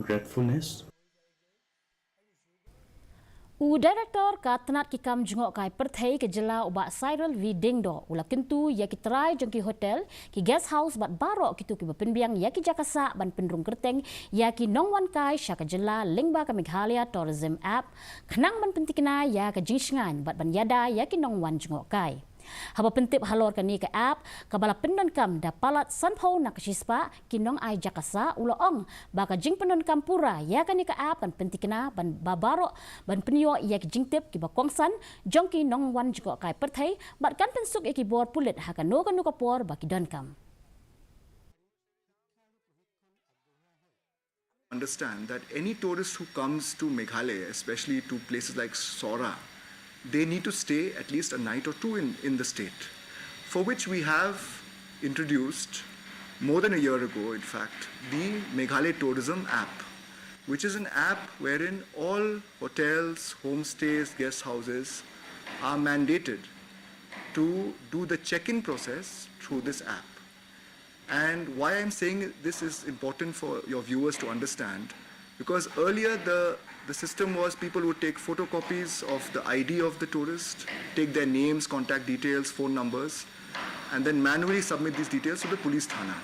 Gratefulness. Director Katnat Kikam jengok kai perthai ke jela ubak Cyril V Dingdo ula Kyntu ya ki try jengki hotel ki guest house bat barok kitu ki bapinbiang ya ki Jaka ban pendrung kerteng ya ki nongwan kai syaka jela lingba ka Meghalaya tourism app khnang ban pentikna ya ka jingsngan bat ban yada ya ki nongwan jengok kai. Haba pentip halor kani ke app kabala Pyndonkam da palat sanpho nak sispa kinong ai Jaka ulo ong baka jing Pyndonkam pura ya kani ke app kan pentikna ban babaro ban penyo ya ki jingtip ki bakongsan jongki nongwan juga kai perthai bat kan pensuk ki bor pulit hakan no kan por baki Pyndonkam. Understand that any tourist who comes to Meghalaya, especially to places like Sorkar, they need to stay at least a night or two in the state, for which we have introduced more than a year ago, in fact, the Meghalaya Tourism app, which is an app wherein all hotels, homestays, guest houses are mandated to do the check-in process through this app. And why I'm saying this is important for your viewers to understand, because earlier the system was people would take photocopies of the ID of the tourist, take their names, contact details, phone numbers, and then manually submit these details to the police thana.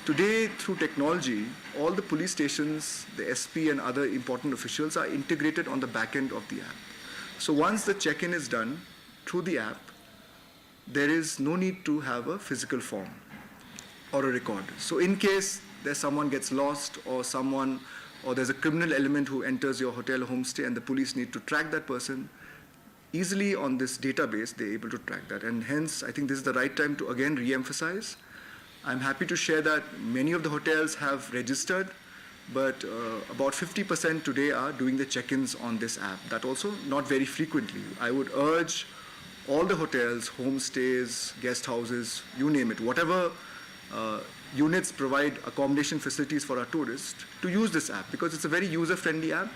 Today, through technology, all the police stations, the SP and other important officials are integrated on the back end of the app. So once the check-in is done through the app, there is no need to have a physical form or a record. So in case there's someone gets lost or there's a criminal element who enters your hotel or homestay and the police need to track that person, easily on this database they're able to track that. And hence I think this is the right time to again re-emphasize. I'm happy to share that many of the hotels have registered, but about 50% today are doing the check-ins on this app. That also not very frequently. I would urge all the hotels, homestays, guest houses, you name it, whatever units provide accommodation facilities for our tourists to use this app, because it's a very user-friendly app.